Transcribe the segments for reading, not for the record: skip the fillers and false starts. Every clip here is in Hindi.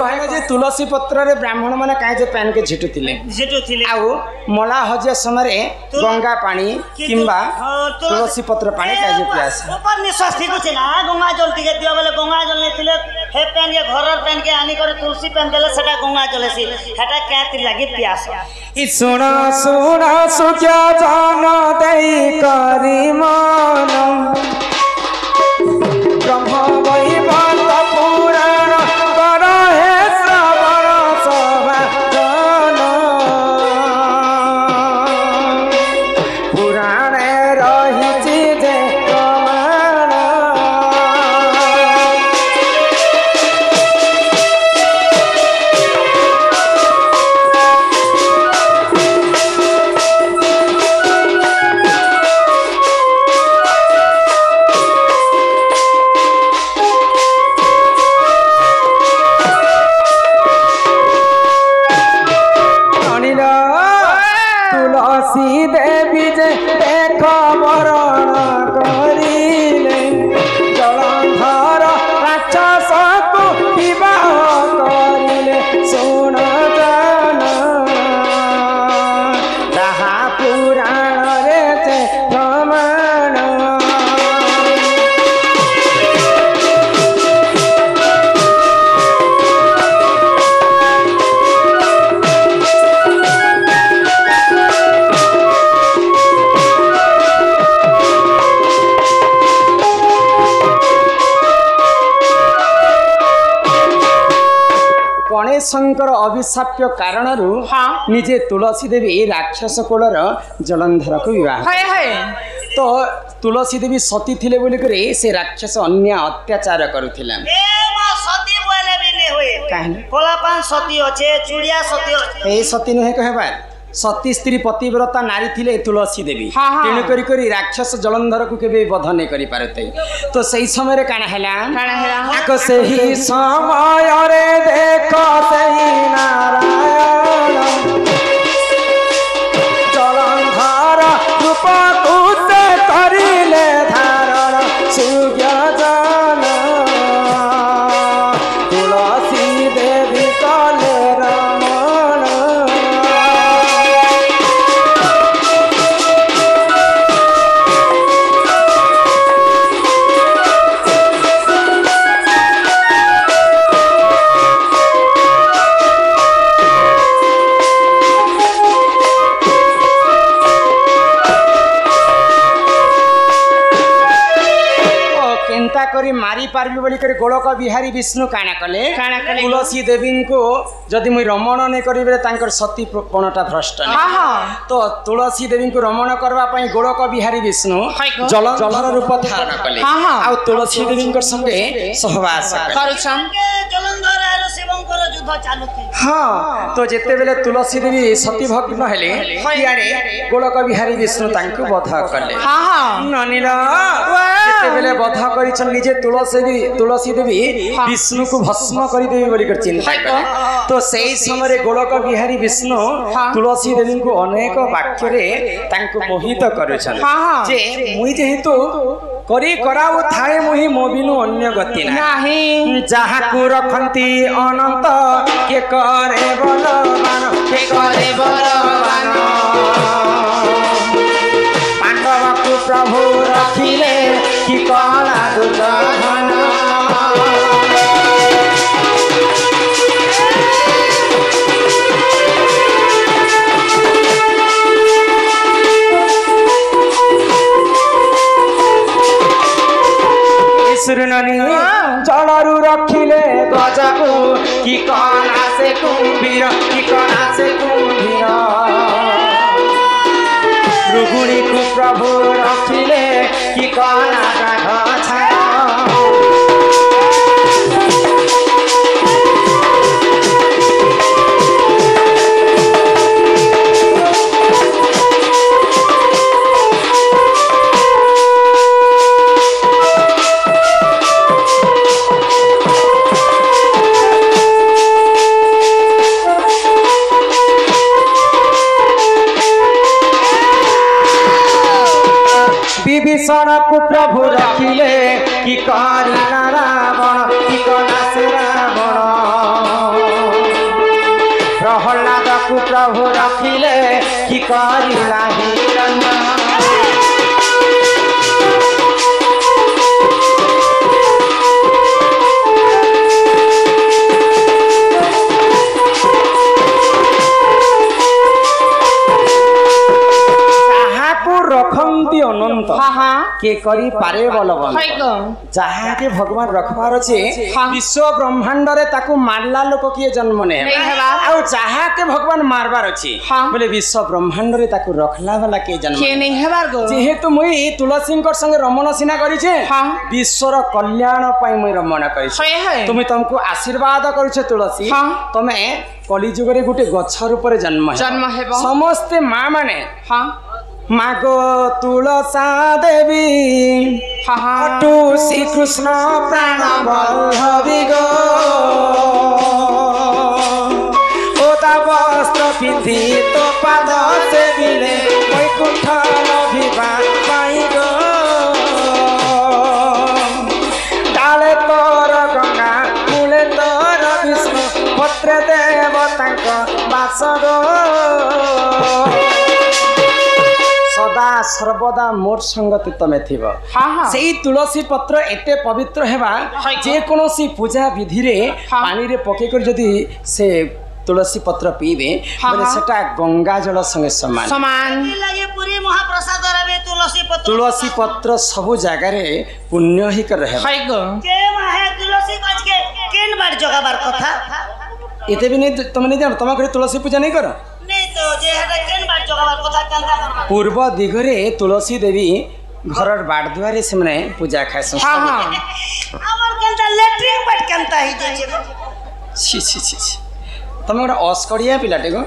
कहले जे तुलसी पत्र रे ब्राह्मण माने काहे जे पैन के झिटुतिले आउ मला हजिया समय गंगा पानी किंबा तुलसी पत्र पानी काहे जे पियास ऊपर निश्वास ठीक छै ना गंगा जल टिके दियो बोले गंगा जल नै थिले हे पैन के घर पैन के आनी करे तुलसी पैन देले सेटा गंगा जल सी हेटा क्या लागी प्यास ई सुना सुना सुख्या जान देई करी मन ब्रह्म वैवर्त पुराण कर हे श्रवण सभाजन पुराणे रहिछि जे प्रमाण तुलसी देवी जे देख वरण करिले जलंधर राक्षस को विवाह करिले सुन जान ताहा पुराण रे जे प्रमाण गणेशंकर अभिशाप्य कारण निजे तुलसी देवी राक्षस कोलर जलंधर को विवाह तो तुलसी देवी सती थिले बोली करे से राक्षस अन्य अत्याचार करुथिले ए मा सती बोले भी नै होय काहे कोलापान सती होचे चुड़िया सती होचे ए सती नहे कहबा सती स्त्री पतिव्रता नारी थिले तुलसी देवी तेणु करी करी राक्षस जलंधर को केबे वध नै करि पारते तो सही समय रे काना हैला आको सही समय रे देखो सही नारायण जलंधर रूप कुते करिले धारण सुज्ञ जान तुलसी देवी कले रमण करी मारी पारलु बोली कर गोलक बिहारी विष्णु काना कले तुलसी देवी को जदि मुई रमण नै करिबे तांकर सती पणटा भ्रष्ट तो तुलसी देवी को रमण करबा पई गोलक बिहारी विष्णु जलंधर रूप धारण कले आ तुलसी देवी को संगे सहवास करुछन जलंधर आरो शिवंकर युद्ध चालुथि हां तो जेते बेले तुलसी देवी सती भग्न हेले इयारे गोलक बिहारी विष्णु तांको वध कले ननिला जेते बेले वध करिछन निजे तुलसी देवी विष्णु को भस्म कर देवी बोली कर चिंता करे तो सही समय गोलक बिहारी विष्णु तुलसी देवी को अनेक वाक्य रे तांको मोहित करुछन जे मुई जेहेतु करी कराउ थाए मुही मोबिनु अन्य गति नाही जहा को रखंती अनंत के करे बलवान पांडव को प्रभु रखिले कि कला दुर्योधन सुरननी जलरू रखिले गजको कि कला से कुंभीर रुगुणी को प्रभु रखिले कि कला गाघ छाया विभीषण को प्रभु रखिले कि करी रावण कि कला से रावण प्रभु रखिले कि करिला हिरण रखती अनंत के करी पारे बलवंत जहाँ के भगवान रखबार अच्छे विश्व ब्रह्मांड रे ताकू मारला लोक किए जन्म ने आउ जहाँ के भगवान मारबार अच्छे बोले विश्व ब्रह्मांड रे ताकू रखला वाला के जन्म जेहेतु मुई तुलसी संगे रमण सीना करिछे विश्वर कल्याण पई मुई रमण करिछे तुम तुमको आशीर्वाद करुछे तुलसी तमे कलिजुग रे गुटे गछ रूप जन्म हेबो समस्त माँ माने मागो तुलसा देवी अटू श्री कृष्ण प्राण बल्लभी गो ओदा वस्त्र पिंधि तो पाद से मिले वैकुंठ लभिबा पाई गो डाले तोर गंगा मूले तोर विष्णु पत्रे देवतांक बास गो सदा सर्वदा मोर संगति तमे थिबो सेही तुलसी पत्र एते पवित्र हेबा जे कोनोसी पूजा विधि रे पानी रे पके कर जदी से तुलसी पत्र पीबे बोले सेटा गंगा जल संगे समान समान लागे पूरी महाप्रसाद रे तुलसी पत्र सब जगह रे पुण्य ही कर रहे के माहे तुलसी गज के केन बार जगाबार कथा एते भी नहीं तुम नहीं जान तुम तुलसी पूजा नहीं करो तो जे हटा केन बार जगाबार कथा केनता करबा पूर्व दिगरे तुलसी देवी घरर बाट दुआरे से मने पूजा खाय संस्था हमर केनता लेटरिंग बाट केनता ही जे छी छी छी तुम गोटा अस्कड़िया पिलाटे गो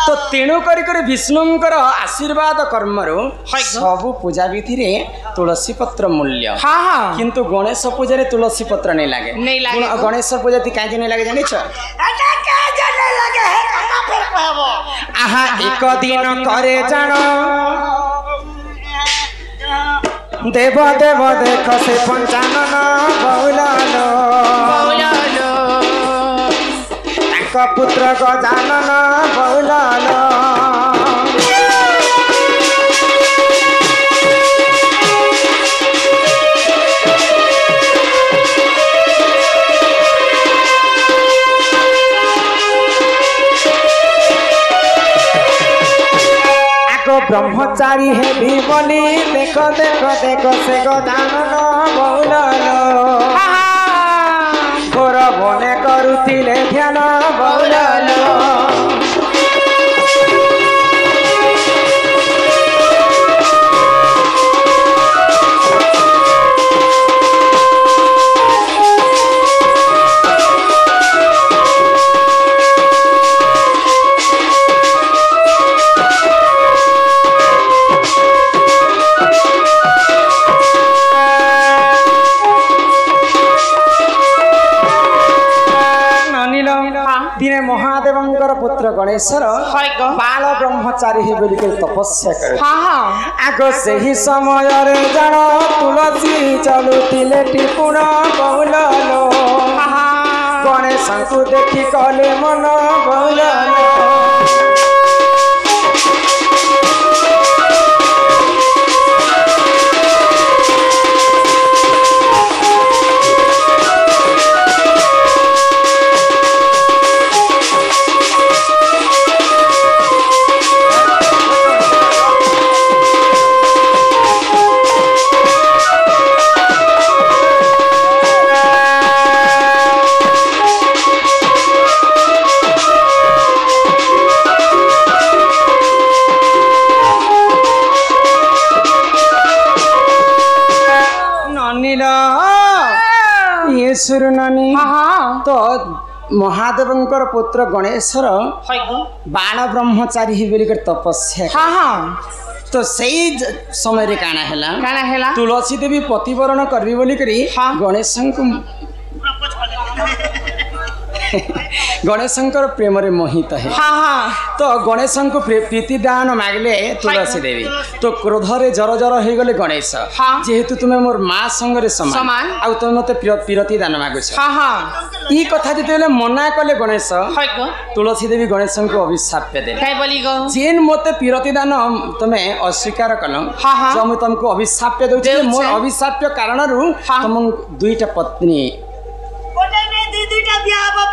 तो तेणु करी विष्णुंकर आशीर्वाद कर्मरु सबु पूजा विधि रे तुलसी पत्र मूल्य किंतु गणेश पूजा रे तुलसी पत्र नहीं लागे गणेश पूजा ती काहे नहीं लागे जानि छ एटा काहे नहीं लागे है कथा फेर कहबो आहा एक दिन करे जानो देव देव देख से पंचानन बहुलालो पुत्र गजानन बहुलालो आगो ब्रह्मचारी है भी बोली देखो देखो देखो से गजानन बहुलालो गोर बने करुथिले ध्यान बहुलालो दिने महादेवंकर पुत्र गणेशर बाल ब्रह्मचारी ही बोली के तपस्या करे आगो से ही समय रे जानो तुलसी चलुतिले टिपुण बहुलालो गणेश को देखी कहले मन बहुलालो नानी तो महादेवंकर पुत्र गणेशर बाण ब्रह्मचारी ही बोली कर तपस्या तो सही समय रे काना हैला तुलसी देवी पतिवरण करबी बोली करी गणेश को गणेशंकर प्रेम रे मोहित है तो गणेश को प्रीति दान मागले तुलसी देवी तो क्रोध रे जर जर हो गले गणेश जेहेतु तुम मोर माँ संगे समान आ तुम मत प्रीति दान मागुछ ई कथा जेते मना कले गणेश तुलसी देवी गणेश को अभिशाप दे जेन मते प्रीति दान तुम अस्वीकार कल जो मुझे तुमको अभिशाप दे मोर अभिशाप कारण तुम दुईटा पत्नी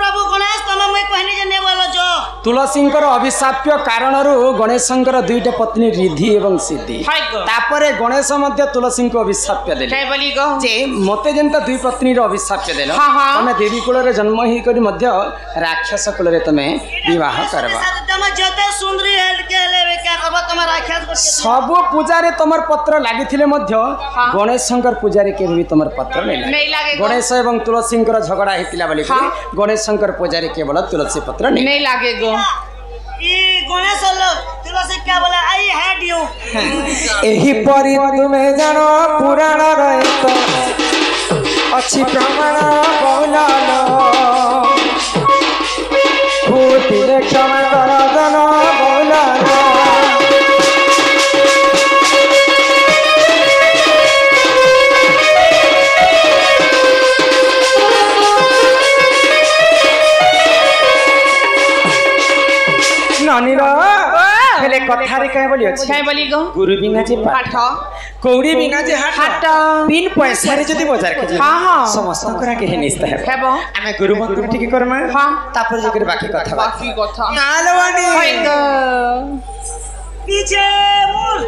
प्रभु गणेश तुम मैं कहनी जे ने बोलो जो तुलसींकर अभिशाप्य कारण गणेशंकर दुईटा पत्नी रिद्धि एवं सिद्धि तापरे गणेश मध्य तुलसी को अभिशाप्य देले जे मते जेंता दुई पत्नी रो अभिशाप्य देलो तमे देवी कुल रे जन्म ही करी मध्य राक्षस कुल रे तमे विवाह करबा तुम जते सुंदरी हेल के लेबे क्या करबा तुम राक्षस को सब पूजा रे तमर पत्र लागिथिले मध्य गणेशंकर पूजा रे केबे तमर पत्र नै लागे गणेश एवं तुलसींकर झगड़ा हेतिला बोली गणेशंकर पूजा रे केवल तुलसी पत्र नै लागे गो ई गणेश तुलसी क्या बोला आई हेड यू एही परी तुमे जानो पुराण रहित अछि प्रमाण बहुलालो भूतिले क्षमा कर जन बहुलालो ननीरा हेले कथा रे काय बोली अछि काय बोली गो गुरु बिना जे पाठ कौड़ी बिना जे हाट बिन पैसा रे जदी बाजार के समस्त करा के निस्ता है हेबो आमे गुरु मंत्र ठीक करमा तापर जे बाकी कथा नालवानी पीछे मुड़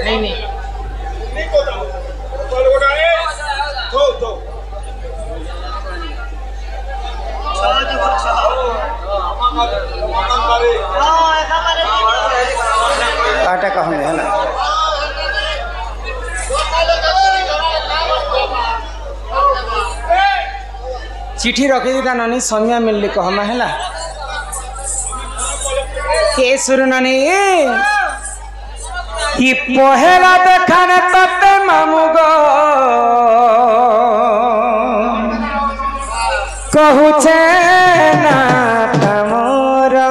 नहीं आटा कहूँ है ना चिठी रखी दी नानी समय मिलली कहमा है ना के सुर नानी कि पहला देखाने तते मामू गो कहूचे ना तमोरा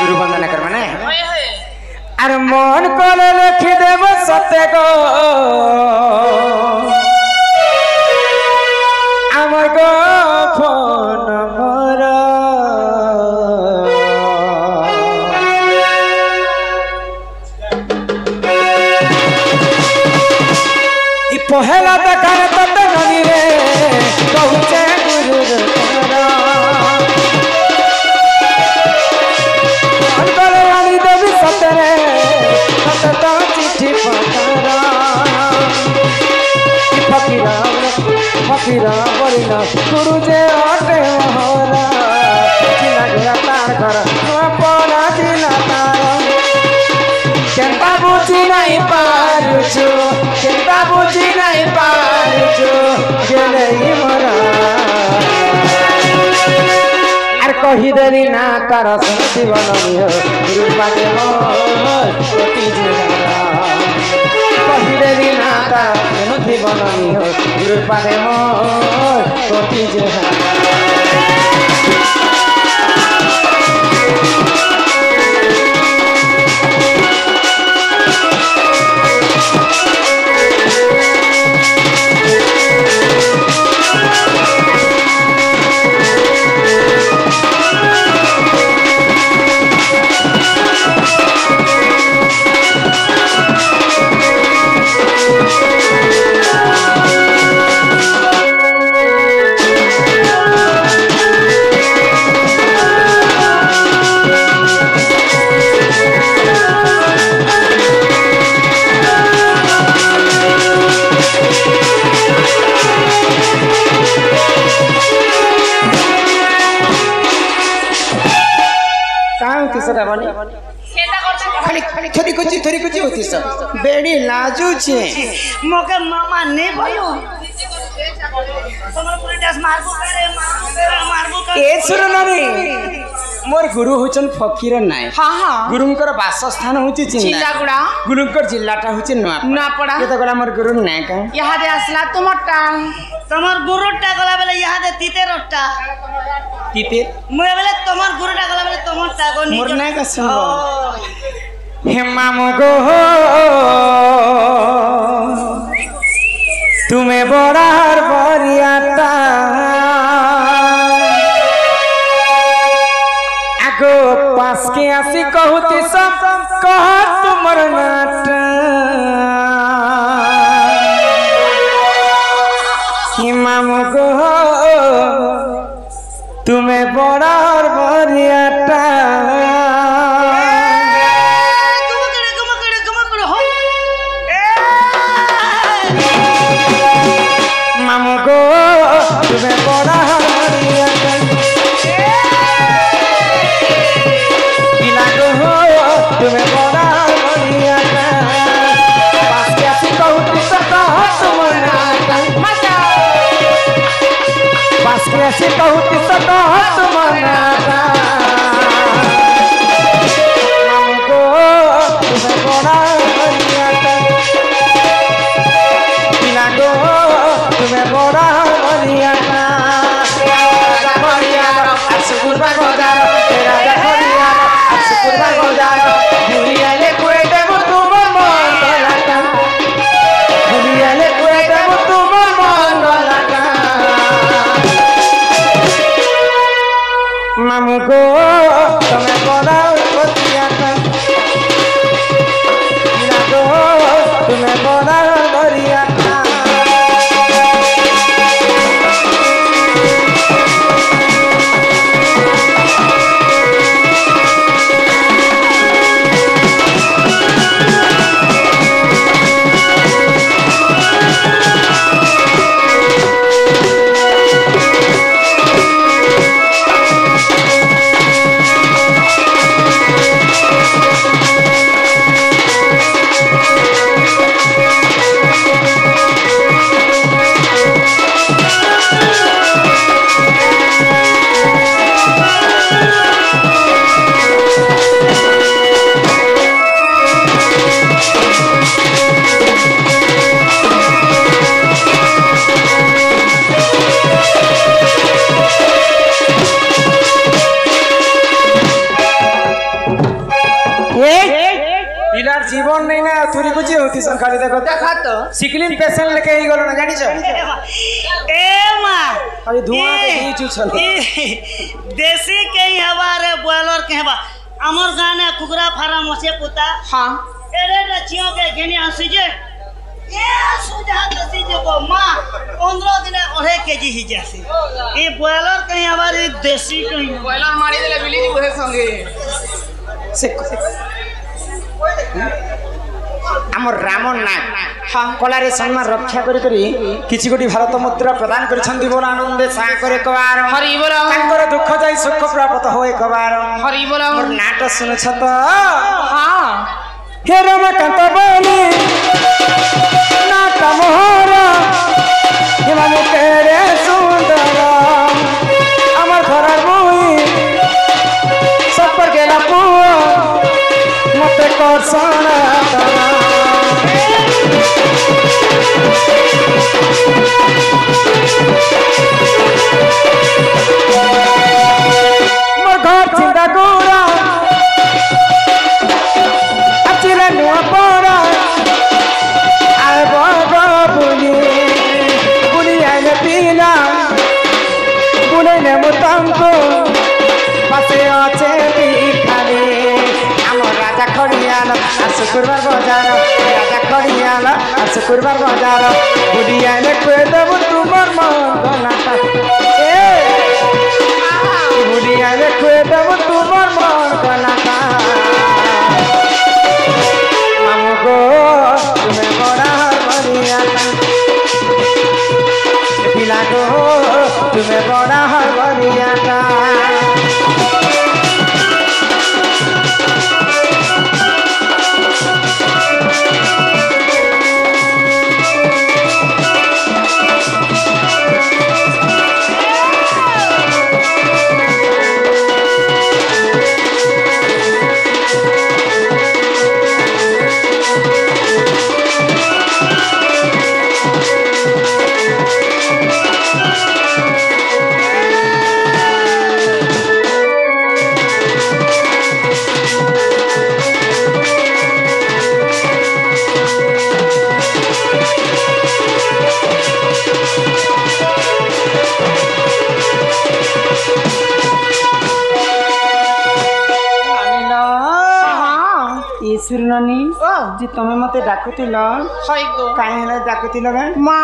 गुरु वंदना कर माने अरे मन कोले लिखि देव सत्य गो आमर गो फोन मोरा पहला देखार तते ननी रे कहूचे गुरु तारा अंतर रानी देवी सतरे सतता चिट्ठी पतारा फकीरा बरिना गुरु जे आटे मोहरा चिना गया तार घर पड़ा चिना तारा केंता बुझी नहीं पारुछु केंता बुझी नहीं पारुछु गेले मोरा आर कहि देली ना कर जीवन नियो गुरु पाके मोर कोटी जीवन कहि देली ना कर जीवन नियो गुरु पाके मोर कोटी जीवन खाली थोड़ी कुछ होती सब बेड़ी लाजू छे मोके मामा नहीं भयो तुम पूरी 10 मारबो करे ए सुनो नहीं मोर गुरु होचन फकीर नाय हाँ हाँ गुरुंकर वासस्थान होची चिल्लागुड़ा गुरुंकर जिल्लाटा होची नुआपड़ा ये तो गला मोर गुरु नाय का यहाँ दे असला तुमटा তোমার গুরুটা গলা বেলে ইহাদে তিতে রটা तीते মুই বেলে তোমার গুরুটা গলা বেলে তোমারটা গো मोर নিজ नाय का सुनो हेमा मुगो तुम्हें बड़ार बरियाता आगो पास के आसी कहती सब कह तुमर नाटा हेमा मुगो तुम्हें बड़ार बरियाता मामू गो तुम्हें बड़ा हरिया पिला गो तुम्हें बड़ा हरिया पास के आसी कहूती सका तुम्हारा पास के आसी कहूती सका तुम्हारा मामू गो तुम्हें बड़ा हरिया पिला गो तुम्हें बड़ा हरियाणा सुकुरबा गोदार तेरा हरियाणा सुकुरबा गोदार भूलिया ले कोई देव तुम मंगलाता भूलिया ले कोई देव तुम मंगलाता मामू को तुम्हें बड़ा हरियाणा पिला गो तुम्हें बड़ा हरियाणा जीवन नहीं ना थोड़ी कुछ होती सर खाली देखो देखा तो सिकलिन पेशेंट लेके ही गलो ना जानी छ ए मां अरे धुआं के बीच छल देसी के ही हवा रे बॉयलर के हवा हमर गाने कुकरा फार्म से पुता हाँ एरे रचियो के घेनी आसी जे ए सुजा दसी जे को मां 15 दिन ओढ़े केजी ही जासी ई बॉयलर के हवा रे देसी के बॉयलर मारी देले बिली जी उहे संगे से आमर रामन नाग कलारे सम्मान रक्षा करी किछि गोटी भारत मुद्रा प्रदान करिसंदी बोल आनंद सागर एक बार हरि बोल तांकर दुख जाई सुख प्राप्त हो एक बार हरि बोल मोर नाट सुनछ त हाँ हे रमकांत बोली नाट मोहरा हे मामू केरे सुंदर अमर घरर मुई सब पर गेला पुआ मते कर्षण मोर घर चिंता गोरा अचिरा नुआ पड़ा आए बाबा बुली बुली आए पीला बुले ने मुतंको पासे आचे खाली राजा खड़ियाल और शुक्रवार बाजार राजा खड़ियाल और शुक्रवार बाजार बुढ़िया ने कोई देव तुमर मंगलाता ए बुढ़िया ने कोई देव तुमर मंगलाता मामू को तुम्हें बड़ा हरियाणा पिला को तुम्हें बड़ा हरियाणा ଶିରୁନାନୀ ଓ ଯେ ତମେ ମତେ ଡାକୁଥିଲ ହଇ ଗো କାହିଁ ହେଲା ଡାକୁଥିଲ ଗାଁ ମା